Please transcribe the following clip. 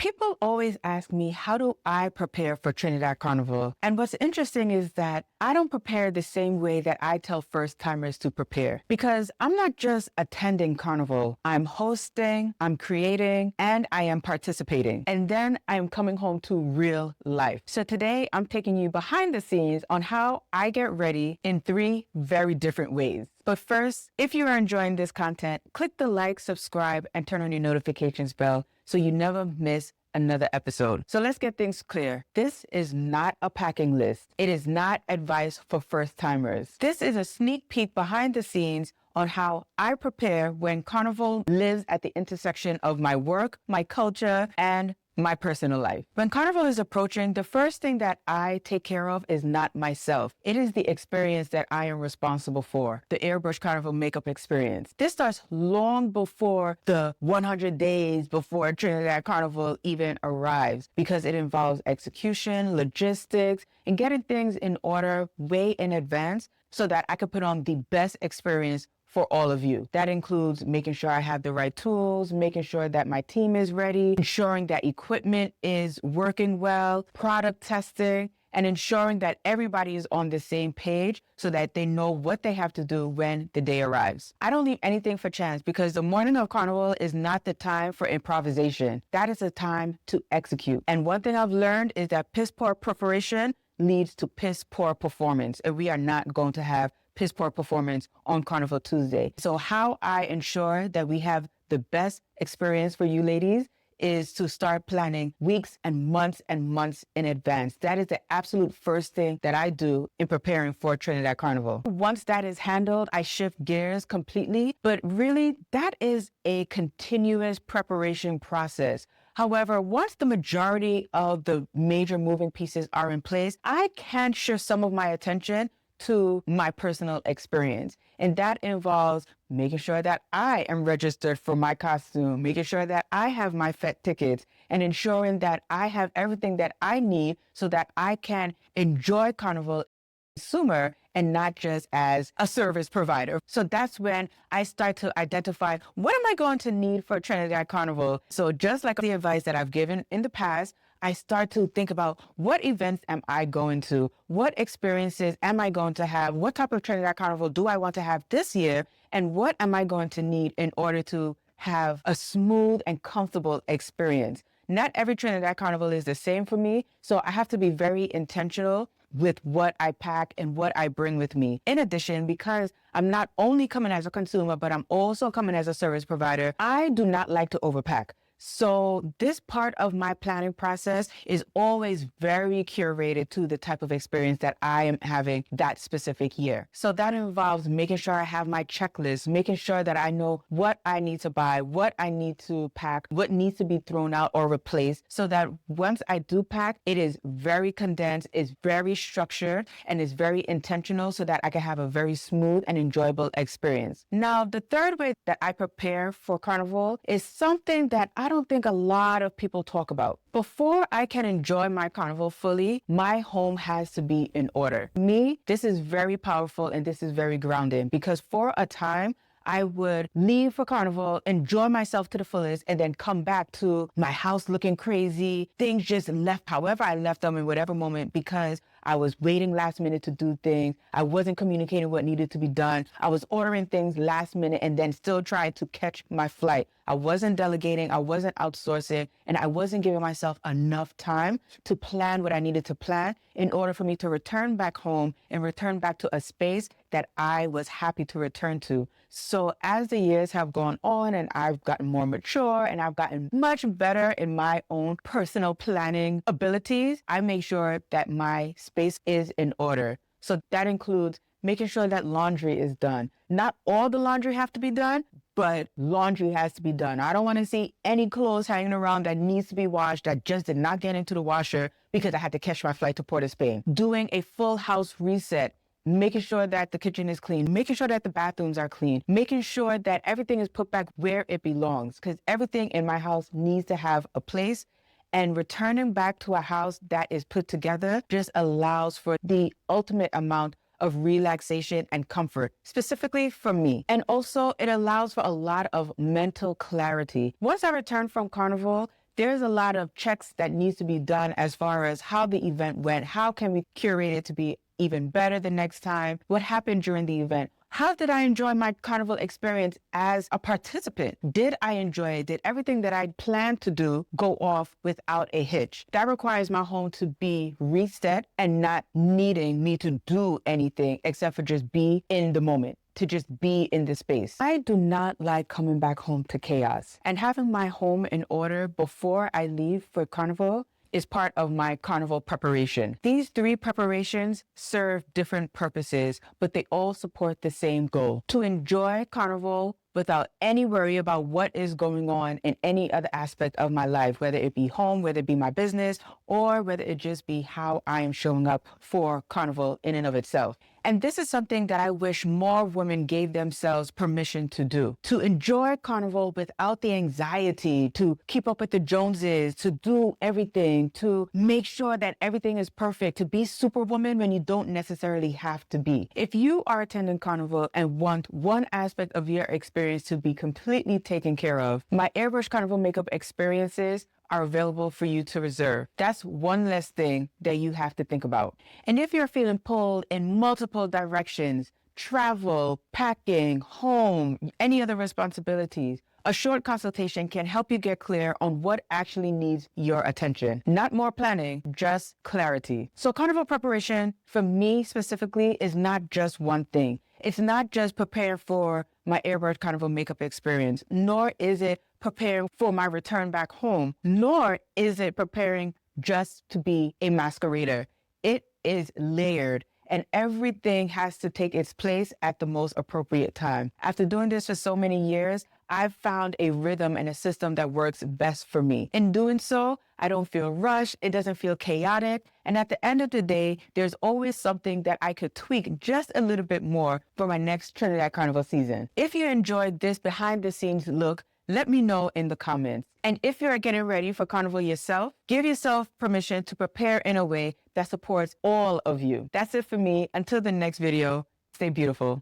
People always ask me, how do I prepare for Trinidad Carnival? And what's interesting is that I don't prepare the same way that I tell first timers to prepare, because I'm not just attending Carnival. I'm hosting, I'm creating, and I am participating. And then I'm coming home to real life. So today I'm taking you behind the scenes on how I get ready in 3 very different ways. But first, if you are enjoying this content, click the like, subscribe, and turn on your notifications bell so you never miss another episode. So let's get things clear. This is not a packing list. It is not advice for first timers. This is a sneak peek behind the scenes on how I prepare when Carnival lives at the intersection of my work, my culture, and my personal life. When Carnival is approaching, the first thing that I take care of is not myself. It is the experience that I am responsible for, the Airbrush Carnival makeup experience. This starts long before the 100 days before Trinidad Carnival even arrives, because it involves execution, logistics, and getting things in order way in advance so that I can put on the best experience for all of you. That includes making sure I have the right tools, making sure that my team is ready, ensuring that equipment is working well, product testing, and ensuring that everybody is on the same page so that they know what they have to do when the day arrives. I don't leave anything for chance, because the morning of Carnival is not the time for improvisation. That is the time to execute. And one thing I've learned is that piss poor preparation leads to piss poor performance, and we are not going to have piss poor performance on Carnival Tuesday. So how I ensure that we have the best experience for you ladies is to start planning weeks and months in advance. That is the absolute first thing that I do in preparing for Trinidad Carnival. Once that is handled, I shift gears completely, but really that is a continuous preparation process. However, once the majority of the major moving pieces are in place, I can shift some of my attention to my personal experience. And that involves making sure that I am registered for my costume, making sure that I have my FET tickets, and ensuring that I have everything that I need so that I can enjoy Carnival as a consumer and not just as a service provider. So that's when I start to identify, what am I going to need for Trinidad Carnival? So just like the advice that I've given in the past, I start to think about, what events am I going to? What experiences am I going to have? What type of Trinidad Carnival do I want to have this year? And what am I going to need in order to have a smooth and comfortable experience? Not every Trinidad Carnival is the same for me, so I have to be very intentional with what I pack and what I bring with me. In addition, because I'm not only coming as a consumer, but I'm also coming as a service provider, I do not like to overpack. So this part of my planning process is always very curated to the type of experience that I am having that specific year. So that involves making sure I have my checklist, making sure that I know what I need to buy, what I need to pack, what needs to be thrown out or replaced, so that once I do pack, it is very condensed, it's very structured, and it's very intentional so that I can have a very smooth and enjoyable experience. Now, the third way that I prepare for Carnival is something that I don't think a lot of people talk about. Before I can enjoy my Carnival fully, my home has to be in order. Me, this is very powerful and this is very grounding, because for a time, I would leave for Carnival, enjoy myself to the fullest, and then come back to my house looking crazy. Things just left however I left them in whatever moment, because I was waiting last minute to do things. I wasn't communicating what needed to be done. I was ordering things last minute and then still trying to catch my flight. I wasn't delegating, I wasn't outsourcing, and I wasn't giving myself enough time to plan what I needed to plan in order for me to return back home and return back to a space that I was happy to return to. So as the years have gone on and I've gotten more mature and I've gotten much better in my own personal planning abilities, I make sure that my space is in order. So that includes making sure that laundry is done. Not all the laundry have to be done, but laundry has to be done. I don't want to see any clothes hanging around that needs to be washed that just did not get into the washer because I had to catch my flight to Port of Spain. Doing a full house reset, making sure that the kitchen is clean, making sure that the bathrooms are clean, making sure that everything is put back where it belongs, because everything in my house needs to have a place. And returning back to a house that is put together just allows for the ultimate amount of relaxation and comfort, specifically for me. And also it allows for a lot of mental clarity. Once I return from Carnival, there's a lot of checks that needs to be done as far as how the event went. How can we curate it to be even better the next time? What happened during the event? How did I enjoy my carnival experience as a participant? Did I enjoy it? Did everything that I planned to do go off without a hitch? That requires my home to be reset and not needing me to do anything except for just be in the moment, to just be in the space. I do not like coming back home to chaos, and having my home in order before I leave for carnival is part of my carnival preparation. These 3 preparations serve different purposes, but they all support the same goal: to enjoy carnival without any worry about what is going on in any other aspect of my life, whether it be home, whether it be my business, or whether it just be how I am showing up for carnival in and of itself. And this is something that I wish more women gave themselves permission to do: to enjoy carnival without the anxiety, to keep up with the Joneses, to do everything, to make sure that everything is perfect, to be superwoman when you don't necessarily have to be. If you are attending carnival and want one aspect of your experience to be completely taken care of, my Airbrush Carnival makeup experiences are available for you to reserve. That's one less thing that you have to think about. And if you're feeling pulled in multiple directions, travel, packing, home, any other responsibilities, a short consultation can help you get clear on what actually needs your attention. Not more planning, just clarity. So carnival preparation for me specifically is not just one thing. It's not just prepare for my Airbrush Carnival makeup experience, nor is it preparing for my return back home, nor is it preparing just to be a masquerader. It is layered, and everything has to take its place at the most appropriate time. After doing this for so many years, I've found a rhythm and a system that works best for me. In doing so, I don't feel rushed, it doesn't feel chaotic, and at the end of the day, there's always something that I could tweak just a little bit more for my next Trinidad Carnival season. If you enjoyed this behind the scenes look, let me know in the comments. And if you're getting ready for carnival yourself, give yourself permission to prepare in a way that supports all of you. That's it for me. Until the next video, stay beautiful.